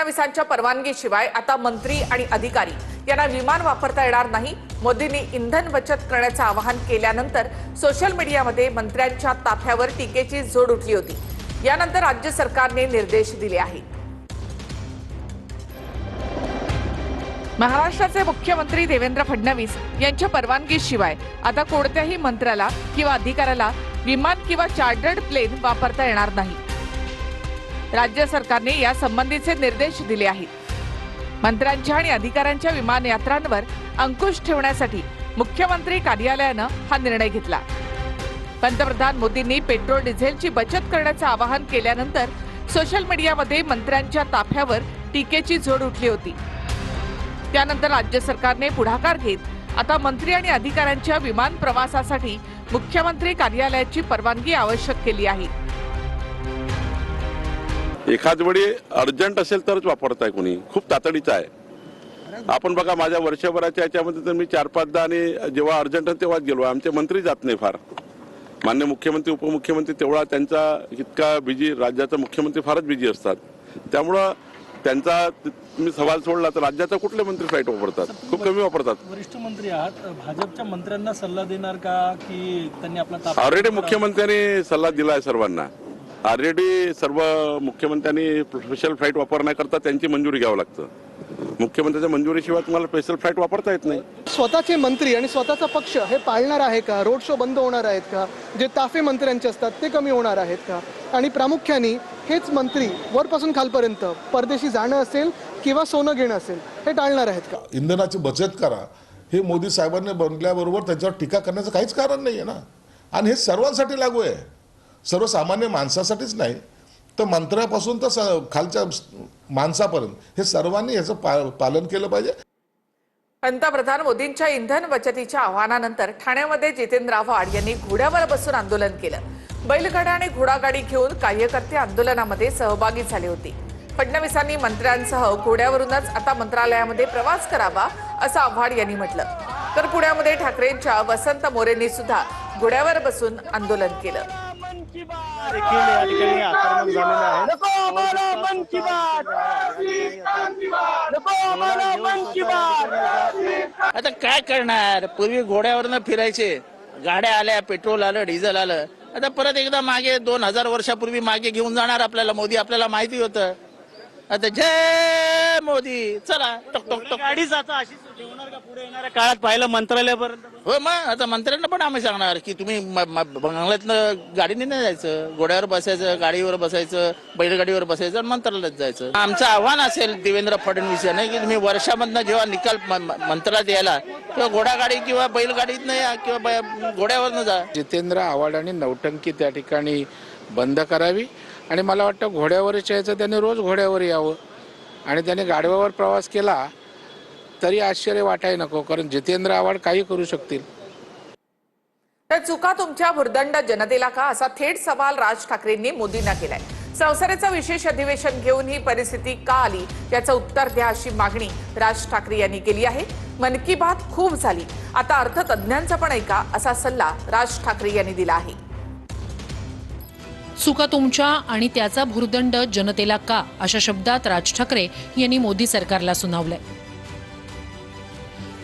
फडणवीसांच्या परवानगीशिवाय आता मंत्री आणि अधिकारी यांना विमान वापरता येणार नाही। मोदींनी इंधन बचत करण्याचे आवाहन केल्यानंतर सोशल मीडियामध्ये मंत्र्यांच्या ताफ्यावर टीकेची झोड उठली होती। यानंतर राज्य सरकारने निर्देश दिले आहेत। महाराष्ट्राचे मुख्यमंत्री देवेंद्र फडणवीस यांच्या परवानगीशिवाय आता कोणत्याही मंत्र्याला किंवा अधिकाऱ्याला विमान किंवा चार्टर्ड प्लेन वापरता येणार नाही। राज्य सरकारने या संबंधीचे निर्देश दिले आहेत। मंत्र्यांच्या आणि अधिकाऱ्यांच्या विमान यात्रांवर अंकुश ठेवण्यासाठी मुख्यमंत्री कार्यालयाने हा निर्णय घेतला। पंतप्रधान मोदींनी पेट्रोल डिझेलची बचत करण्याचे आवाहन केल्यानंतर सोशल मीडियामध्ये मंत्र्यांच्या ताफ्यावर टीकेची झोड उठली होती। त्यानंतर राज्य सरकारने पुढाकार घेत आता मंत्री आणि अधिकाऱ्यांच्या विमान प्रवासासाठी मुख्यमंत्री कार्यालयाची परवानगी आवश्यक केली आहे। एखाद वेळी अर्जंट असेल तरच वापरताय, कोणी खूप तातडीचं आहे। आपण बघा, माझ्या वर्षभराच्या याच्यामध्ये तर मी 4-5दा आणि जेव्हा अर्जंट तेव्हाच गेलो। आमचे मंत्री जात नाही फार, मान्य मुख्यमंत्री उपमुख्यमंत्री तेवढा त्यांचा इतका बिझी, राज्याचा मुख्यमंत्री फारच बिझी असतात। त्यामुळं त्यांचा मी सवाल सोडला तर राज्याचा कुठले मंत्री फ्लाईट वापरतात? खूप कमी वापरतात। वरिष्ठ मंत्री आहात, भाजपच्या मंत्र्यांना सल्ला देणार का की त्यांनी आपला ऑलरेडी मुख्यमंत्र्यांनी सल्ला दिलाय सर्वांना। ऑलरेडी सर्व मुख्यमंत्र्यांनी स्पेशल फ्लाईट वापरण्याकरता त्यांची मंजुरी घ्यावं लागतं। मुख्यमंत्र्यांच्या मंजुरीशिवाय तुम्हाला स्पेशल फ्लाईट वापरता येत नाही। स्वतःचे मंत्री आणि स्वतःचा पक्ष हे पाळणार आहे का? रोड शो बंद होणार आहेत का? जे ताफे मंत्र्यांचे असतात ते कमी होणार आहेत का? आणि प्रामुख्याने हेच मंत्री वरपासून खालपर्यंत परदेशी जाणं असेल किंवा सोनं घेणं असेल हे टाळणार आहेत का? इंधनाची बचत करा हे मोदी साहेबांनी बनल्याबरोबर त्याच्यावर टीका करण्याचं काहीच कारण नाही आहे ना। आणि हे सर्वांसाठी लागू आहे, सर्वसामान्य माणसासाठीच नाही तर मंत्र्यापासून तर खालच्या माणसापर्यंत हे सर्वांनी याचं पालन केलं पाहिजे। पंतप्रधान मोदींच्या इंधन बचतीच्या आव्हानानंतर ठाण्यामध्ये जितेंद्र आव्हाड यांनी घोड्यावर बसून आंदोलन केलं। बैलगाडा आणि घोडागाडी घेऊन कार्यकर्ते आंदोलनामध्ये सहभागी झाले होते। फडणवीसांनी मंत्र्यांसह घोड्यावरूनच आता मंत्रालयामध्ये प्रवास करावा असं आव्हाड यांनी म्हटलं। तर पुण्यामध्ये ठाकरेंच्या वसंत मोरेंनी सुद्धा घोड्यावर बसून आंदोलन केलं। आता काय करणार? पूर्वी घोड्यावरनं फिरायचे, गाड्या आल्या, पेट्रोल आलं, डिझेल आलं। आता परत एकदा मागे 2000 वर्षापूर्वी मागे घेऊन जाणार आपल्याला मोदी, आपल्याला माहिती होतं। आता जय मोदी, चला टक टक टक गाडी जाता अशीच ठेवणार का पुढे येणाऱ्या काळात? पाहिलं मंत्रालयापर्यंत हो, मग आता मंत्र्यांना पण आम्ही सांगणार की तुम्ही बंगल्यातनं गाडीने नाही जायचं, घोड्यावर बसायचं, गाडीवर बसायचं, बैलगाडीवर बसायचं आणि मंत्रालयात जायचं। आमचं आव्हान असेल देवेंद्र फडणवीस यांना की तुम्ही वर्षामधनं जेव्हा निकाल मंत्रालयात यायला किंवा घोडागाडी किंवा बैलगाडीत नाही किंवा घोड्यावरनं जा। जितेंद्र आव्हाडांनी नौटंकी त्या ठिकाणी बंद करावी आणि मला वाटतं घोड्यावरच यायचं, त्याने रोज घोड्यावर यावं आणि त्याने गाडव्यावर प्रवास केला तरी आश्चर्य वाटाय नको, कारण जितेंद्र आव्हाड काही करू शकतील। तर चुका तुमच्या भुर्दंड जनतेला का, असा थेट सवाल राज ठाकरेंनी मोदींना केलाय। संसदेचं विशेष अधिवेशन घेऊन ही परिस्थिती का आली याचं उत्तर द्या अशी मागणी राज ठाकरे यांनी केली आहे। मन की बात खूप झाली, आता अर्थतज्ञांचा पण ऐका असा सल्ला राज ठाकरे यांनी दिला आहे। चुका तुमच्या आणि त्याचा भुर्दंड जनतेला का, अशा शब्दात राज ठाकरे यांनी मोदी सरकारला सुनावलंय।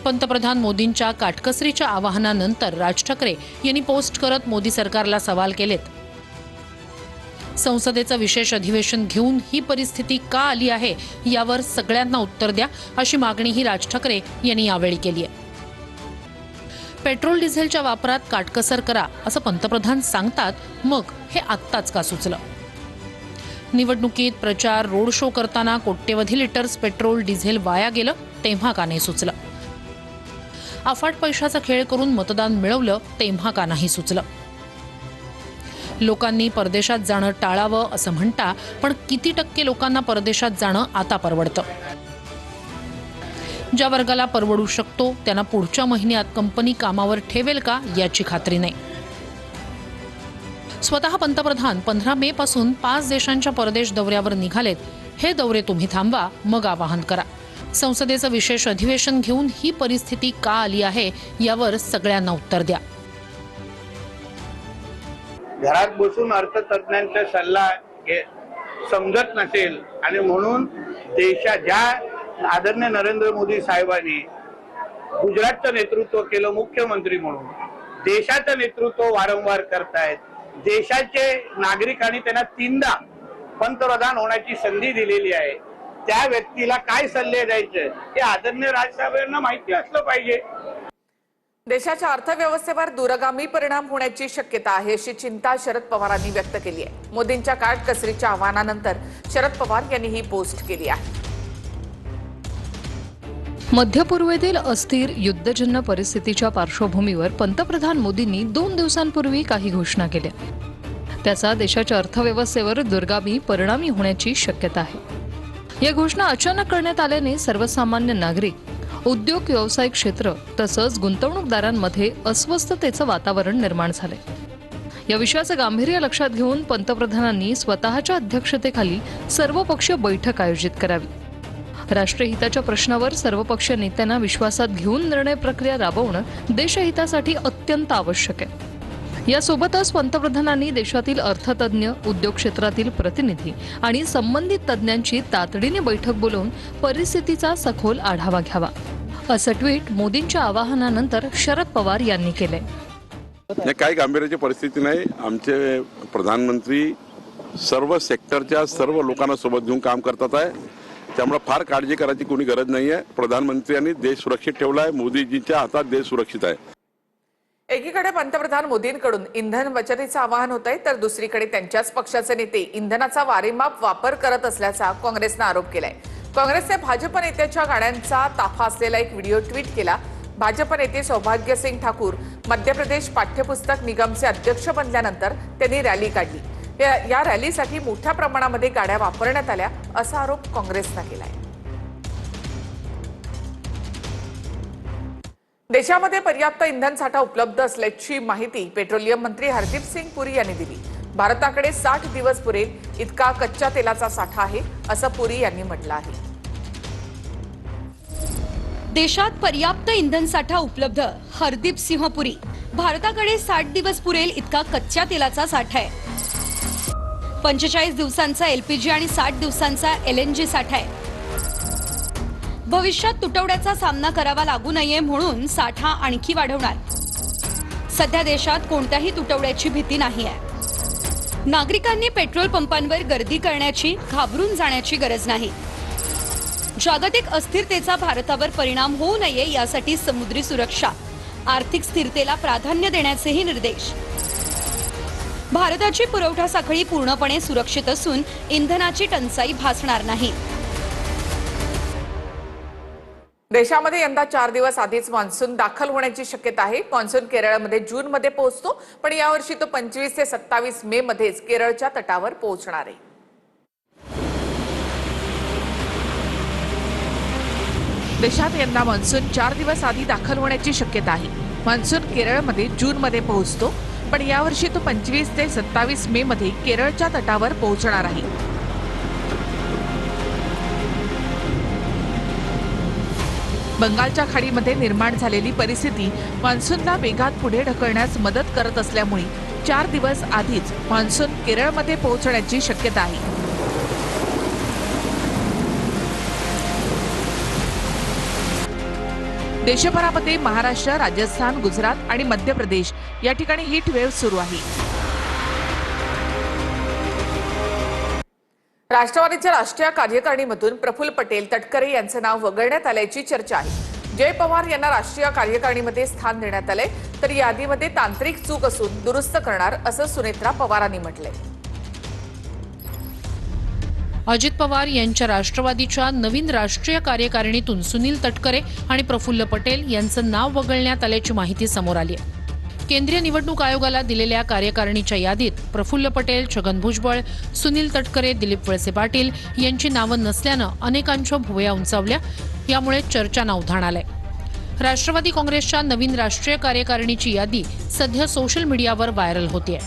पंतप्रधान मोदींच्या काटकसरीच्या आवाहनानंतर राज ठाकरे यांनी पोस्ट करत मोदी सरकारला सवाल केलेत। संसदेचं विशेष अधिवेशन घेऊन ही परिस्थिती का आली आहे यावर सगळ्यांना उत्तर द्या अशी मागणीही राज ठाकरे यांनी यावेळी केली आहे। पेट्रोल डिझेलच्या वापरात काटकसर करा असं पंतप्रधान सांगतात, मग हे आत्ताच का सुचलं? निवडणुकीत प्रचार रोड शो करताना कोट्यवधी लिटर्स पेट्रोल डिझेल वाया गेलं तेव्हा का नाही सुचलं? अफाट पैशाचा खेळ करून मतदान मिळवलं तेव्हा का नाही सुचलं? लोकांनी परदेशात जाणं टाळावं असं म्हणता, पण किती टक्के लोकांना परदेशात जाणं आता परवडतं? ज्या वर्गाला परवडू शकतो त्यांना पुढच्या महिन्यात कंपनी कामावर ठेवेल का याची खात्री नाही। स्वतः पंतप्रधान 15 मे पासून 5 देशांच्या परदेश दौऱ्यावर निघालेत। हे दौरे तुम्ही थांबवा, मग आवाहन करा। संसदेचं विशेष अधिवेशन घेऊन ही परिस्थिती का आली आहे यावर सगळ्यांना उत्तर द्या। घरात बसून अर्थतज्ञांचा सल्ला समजत नसेल आणि म्हणून ज्या आदरणीय नरेंद्र मोदी साहेबांनी गुजरातचं नेतृत्व केलं मुख्यमंत्री म्हणून, देशाचं नेतृत्व वारंवार करतायत, देशाचे नागरिकांनी त्यांना 3दा पंतप्रधान होण्याची संधी दिलेली आहे, त्या व्यक्तीला काय सल्ले द्यायचे हे आदरणीय राजसाहेबांना माहिती असलं पाहिजे. देशाच्या अर्थव्यवस्थेवर दूरगामी परिणाम होण्याची शक्यता आहे अशी चिंता शरद पवारांनी व्यक्त केली आहे. मोदींच्या काटकसरीच्या आव्हानानंतर शरद पवार यांनी ही पोस्ट केली आहे. मध्य पूर्वेतील अस्थिर युद्धजन्य परिस्थितीच्या पार्श्वभूमीवर पंतप्रधान मोदींनी 2 दिवसांपूर्वी काही घोषणा केल्या. त्याचा देशाच्या अर्थव्यवस्थेवर दूरगामी परिणामी होण्याची शक्यता आहे. या घोषणा अचानक करण्यात आल्याने सर्वसामान्य नागरिक, उद्योग व्यावसायिक क्षेत्र तसंच गुंतवणूकदारांमध्ये अस्वस्थतेचं वातावरण निर्माण झालंय. या विषयाचं गांभीर्य लक्षात घेऊन पंतप्रधानांनी स्वतःच्या अध्यक्षतेखाली सर्वपक्षीय बैठक आयोजित करावी. राष्ट्रीय हिताच्या प्रश्नावर सर्वपक्षीय नेत्यांना विश्वासात घेऊन निर्णय प्रक्रिया राबवणं देशहितासाठी अत्यंत आवश्यक आहे. यासोबतच पंतप्रधानांनी देशातील अर्थतज्ञ, उद्योग क्षेत्रातील प्रतिनिधी आणि संबंधित तज्ज्ञांची तातडीने बैठक बोलावून परिस्थितीचा सखोल आढावा घ्यावा, असं ट्विट मोदींच्या आवाहनानंतर शरद पवार यांनी केलंय. एकीकडे पंतप्रधान मोदींकडून इंधन बचतीचं आवाहन होत आहे, तर दुसरीकडे त्यांच्याच पक्षाचे नेते इंधनाचा वारेमाप वापर करत असल्याचा काँग्रेसनं आरोप केलाय. काँग्रेसने भाजप नेत्याच्या गाड्यांचा ताफा असलेला एक व्हिडिओ ट्विट केला. भाजप नेते सौभाग्यसिंग ठाकूर मध्य प्रदेश पाठ्यपुस्तक निगमचे अध्यक्ष बनल्यानंतर त्यांनी रॅली काढली. या रॅलीसाठी मोठ्या प्रमाणामध्ये गाड्या वापरण्यात आल्या असा आरोप काँग्रेसनं केलाय. देशामध्ये पर्याप्त इंधन साठा उपलब्ध असल्याची माहिती पेट्रोलियम मंत्री हरदीप सिंग पुरी यांनी दिली. भारताकडे 60 दिवस पुरेल इतका कच्च्या तेलाचा साठा आहे असं पुरी यांनी म्हटलं आहे. देशात पर्याप्त इंधन साठा उपलब्ध. हरदीप सिंह पुरी. भारताकडे 60 दिवस पुरेल इतका कच्च्या तेलाचा साठा आहे. 45 दिवसांचा एलपीजी आणि 60 दिवसांचा एलएनजी साठा आहे. भविष्यात तुटवड्याचा सामना करावा लागू नये म्हणून साठा आणखी वाढवणार. सध्या देशात कोणत्याही तुटवड्याची भीती नाही आहे. नागरिकांनी पेट्रोल पंपांवर गर्दी करण्याची, घाबरून जाण्याची गरज नाही. जागतिक अस्थिरतेचा भारतावर परिणाम होऊ नये यासाठी समुद्री सुरक्षा, आर्थिक स्थिरतेला प्राधान्य देण्याचेही निर्देश. भारताची पुरवठा साखळी पूर्णपणे सुरक्षित असून इंधनाची टंचाई भासणार नाही. देशामध्ये यंदा 4 दिवस आधीच मान्सून दाखल होण्याची शक्यता आहे. मान्सून केरळमध्ये जूनमध्ये पोहोचतो, पण यावर्षी तो 25 ते 27 मे मध्येच केरळच्या तटावर पोहोचणार आहे. देशात यंदा मान्सून 4 दिवस आधी दाखल होण्याची शक्यता आहे. मान्सून केरळमध्ये जूनमध्ये पोहोचतो, पण यावर्षी तो 25 ते 27 मे मध्ये केरळच्या तटावर पोहोचणार आहे. बंगालच्या खाडीमध्ये निर्माण झालेली परिस्थिती मान्सूनला वेगात पुढे ढकलण्यास मदत करत असल्यामुळे 4 दिवस आधीच मान्सून केरळमध्ये पोहोचण्याची शक्यता आहे. देशभरामध्ये महाराष्ट्र, राजस्थान, गुजरात आणि मध्य प्रदेश या ठिकाणी हीट वेव्ह सुरू आहे. राष्ट्रवादीच्या राष्ट्रीय कार्यकारिणीमधून प्रफुल्ल पटेल तटकरे यांचं नाव वगळण्यात आल्याची चर्चा आहे. जय पवार यांना राष्ट्रीय कार्यकारिणीमध्ये स्थान देण्यात आलंय, तर यादीमध्ये तांत्रिक चूक असून दुरुस्त करणार असं सुनेत्रा पवारांनी म्हटलंय. अजित पवार यांच्या राष्ट्रवादीच्या नवीन राष्ट्रीय कार्यकारिणीतून सुनील तटकरे आणि प्रफुल्ल पटेल यांचं नाव वगळण्यात आल्याची माहिती समोर आली आहे. केंद्रीय निवडणूक आयोगाला दिलेल्या कार्यकारिणीच्या यादीत प्रफुल्ल पटेल, छगन भुजबळ, सुनील तटकरे, दिलीप वळसे पाटील यांची नावं नसल्यानं अनेकांच्या भुवया उंचावल्या. यामुळे चर्चांना उधाण आलंय. राष्ट्रवादी काँग्रेसच्या नवीन राष्ट्रीय कार्यकारिणीची यादी सध्या सोशल मीडियावर व्हायरल होतीये.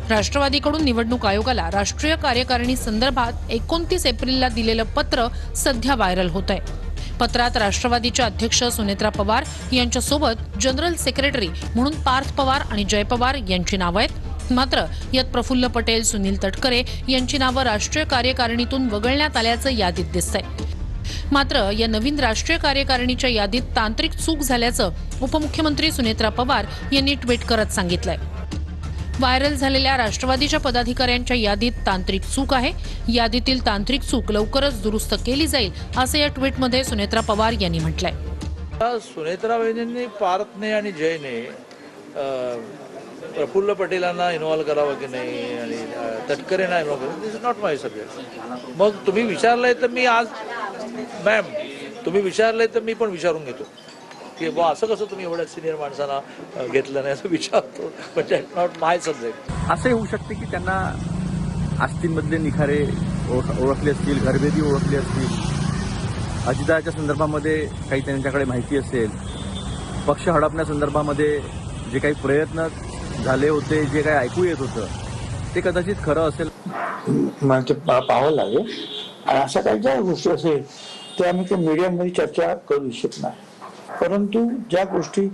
राष्ट्रवादीकडून निवडणूक आयोगाला राष्ट्रीय कार्यकारिणी संदर्भात 29 एप्रिलला दिलेलं पत्र सध्या व्हायरल होत आहे. पत्रात राष्ट्रवादीच्या अध्यक्ष सुनेत्रा पवार यांच्यासोबत जनरल सेक्रेटरी म्हणून पार्थ पवार आणि जय पवार यांची नावं आहेत. मात्र यात प्रफुल्ल पटेल, सुनील तटकरे यांची नावं राष्ट्रीय कार्यकारिणीतून वगळण्यात आल्याचं यादीत दिसतंय. मात्र या नवीन राष्ट्रीय कार्यकारिणीच्या यादीत तांत्रिक चूक झाल्याचं उपमुख्यमंत्री सुनेत्रा पवार यांनी ट्विट करत सांगितलंय. व्हायरल झालेल्या राष्ट्रवादीच्या पदाधिकाऱ्यांच्या यादीत तांत्रिक चूक आहे. यादीतील तांत्रिक चूक लवकरच दुरुस्त केली जाईल असं या ट्विटमध्ये सुनेत्रा पवार यांनी म्हटलंय. सुनेत्रा वहिनींनी पार्थने आणि जयने प्रफुल्ल पटेलांना इन्व्हॉल्व करावं की नाही आणि तटकरेंना इन्व्हॉल्व करावं, दिस इज नॉट माय सब्जेक्ट. मग तुम्ही विचारलंय तर मी आज मॅम तुम्ही विचारलंय तर मी पण विचारून घेतो की बा असं कसं तुम्ही एवढ्या सिनियर माणसांना घेतलं नाही असं विचारतो, but it not my subject. असंही होऊ शकते की त्यांना आस्थींमधले निखारे ओळखले असतील, घरभेदी ओळखली असतील, अजितदाच्या संदर्भामध्ये काही त्यांच्याकडे माहिती असेल, पक्ष हडपण्यासंदर्भामध्ये जे काही प्रयत्न झाले होते, जे काही ऐकू येत होतं ते कदाचित खरं असेल म्हणजे पाहावं लागेल. आणि अशा काही ज्या गोष्टी असेल त्या आम्ही त्या मीडियामध्ये चर्चा करू इच्छित नाही, परंतु ज्या गोष्टी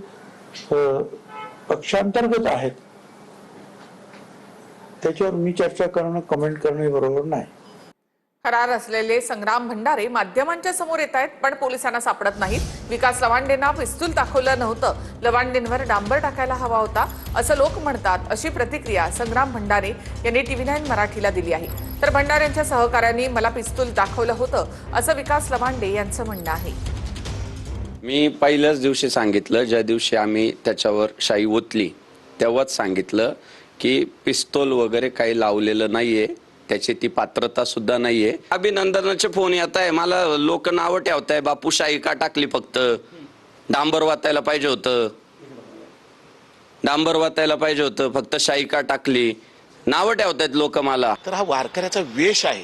पक्षांतर्गत आहेत त्याच्यावर मी चर्चा करणं, कमेंट करणं बरोबर नाही. फरार असलेले संग्राम भंडारे माध्यमांच्या समोर येत आहेत, पण पोलिसांना सापडत नाहीत. विकास लवांडेंना पिस्तूल दाखवलं नव्हतं, लवांडेंवर डांबर टाकायला हवा होता असं लोक म्हणतात. अशी प्रतिक्रिया संग्राम भंडारे यांनी TV9 मराठीला दिली आहे. तर भंडारेंच्या सहकाऱ्यांनी मला पिस्तूल दाखवलं होतं असं विकास लवांडे यांचं म्हणणं आहे. मी पहिल्याच दिवशी सांगितलं, ज्या दिवशी आम्ही त्याच्यावर शाई ओतली तेव्हाच सांगितलं की पिस्तूल वगैरे काही लावलेलं नाहीये, त्याची ती पात्रता सुद्धा नाहीये. अभिनंदनाचे फोन येत आहे, मला लोक नावं ठेवताय, बापू शाई का टाकली, फक्त डांबर वाचायला पाहिजे होतं, डांबर वाचायला पाहिजे होतं, फक्त शाई का टाकली, नावं ठेवतायत लोक मला. तर हा वारकऱ्याचा वेश आहे,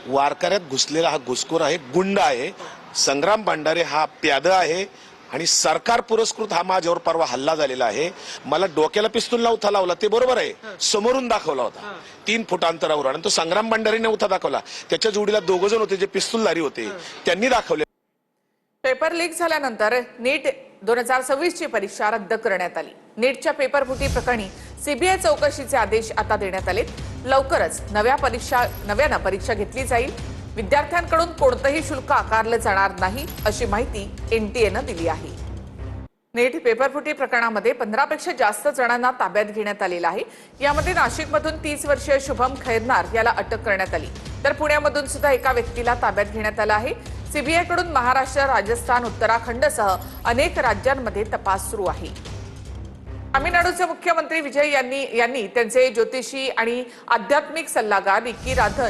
वारकऱ्यात घुसलेला हा घुसखोर आहे, गुंड आहे. संग्राम भंडारे हा प्याद आहे आणि सरकार पुरस्कृत हा माझ्यावर परवा हल्ला झालेला आहे. मला डोक्याला पिस्तूल नव्हता लावला, ते बरोबर आहे, समोरून दाखवला होता 3 फूट अंतरावर, आणि तो संग्राम भंडारे नव्हता दाखवला, त्याच्या जोडीला 2 जण होते जे पिस्तूलधारी होते, त्यांनी दाखवले. पेपर लीक झाल्यानंतर नीट 2026 ची परीक्षा रद्द करण्यात आली. नीटच्या पेपर फुटी प्रकरणी सीबीआय चौकशीचे आदेश आता देण्यात आले. लवकरच नव्यानं परीक्षा घेतली जाईल. विद्यार्थ्यांकडून कोणतंही शुल्क आकारलं जाणार नाही अशी माहिती NTAनं दिली आहे. नीट पेपरफुटी प्रकरणामध्ये 15 पेक्षा जास्त जणांना ताब्यात घेण्यात आलेलं आहे. यामध्ये नाशिकमधून 30 वर्षीय शुभम खैरनार याला अटक करण्यात आली, तर पुण्यामधून सुद्धा एका व्यक्तीला ताब्यात घेण्यात आलं आहे. सीबीआय कडून महाराष्ट्र, राजस्थान, उत्तराखंडसह अनेक राज्यांमध्ये तपास सुरू आहे. तामिळनाडूचे मुख्यमंत्री विजय यांनी त्यांचे ज्योतिषी आणि आध्यात्मिक सल्लागार रिकी राधन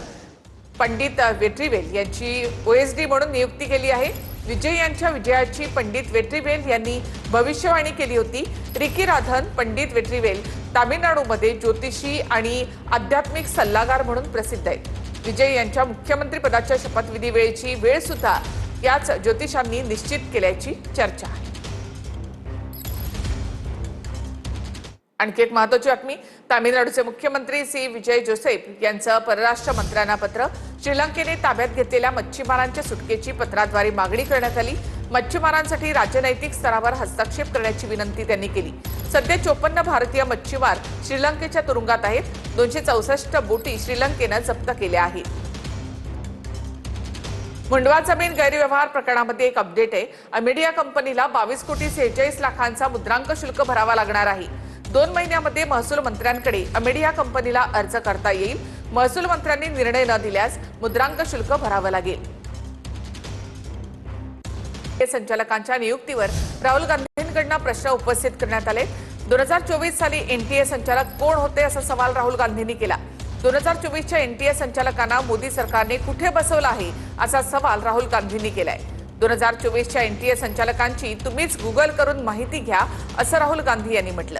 पंडित वेट्रीवेल यांची OSD म्हणून नियुक्ती केली आहे. विजय यांच्या विजयाची पंडित वेट्रीवेल यांनी भविष्यवाणी केली होती. रिकी राधन पंडित वेट्रीवेल तामिळनाडूमध्ये ज्योतिषी आणि आध्यात्मिक सल्लागार म्हणून प्रसिद्ध आहेत. विजय यांच्या मुख्यमंत्री पदाच्या शपथविधी वेळेची वेळ सुद्धा याच ज्योतिषांनी निश्चित केल्याची चर्चा आहे. आणखी एक महत्त्वाची बातमी. तामिळनाडूचे मुख्यमंत्री सी विजय जोसेफ यांचं परराष्ट्र मंत्र्यांना पत्र. श्रीलंकेने ताब्यात घेतलेल्या मच्छीमारांच्या सुटकेची पत्राद्वारे मागणी करण्यात आली. मच्छीमारांसाठी राजनैतिक स्तरावर हस्तक्षेप करण्याची विनंती त्यांनी केली. सध्या 54 भारतीय मच्छीमार श्रीलंकेच्या तुरुंगात आहेत. 264 बोटी श्रीलंकेनं जप्त केल्या आहेत. मुंडवा जमीन गैरव्यवहार प्रकरणामध्ये एक अपडेट आहे. अमेडिया कंपनीला 22,46 लाखांचा मुद्रांक शुल्क भरावा लागणार आहे. 2 महिन्यामध्ये महसूल मंत्र्यांकडे अमेडिया कंपनीला अर्ज करता येईल. महसूल मंत्र्यांनी निर्णय न दिल्यास मुद्रांक शुल्क भरावं लागेल. संचालकांच्या नियुक्तीवर राहुल गांधींकडून प्रश्न उपस्थित करण्यात आले. 2024 साली NTA संचालक कोण होते असा सवाल राहुल गांधींनी केला. 2024च्या NTA संचालकांना मोदी सरकारने कुठे बसवलं आहे असा सवाल राहुल गांधींनी केलाय. 2024च्या NTA संचालकांची तुम्हीच गुगल करून माहिती घ्या असं राहुल गांधी यांनी म्हटलं.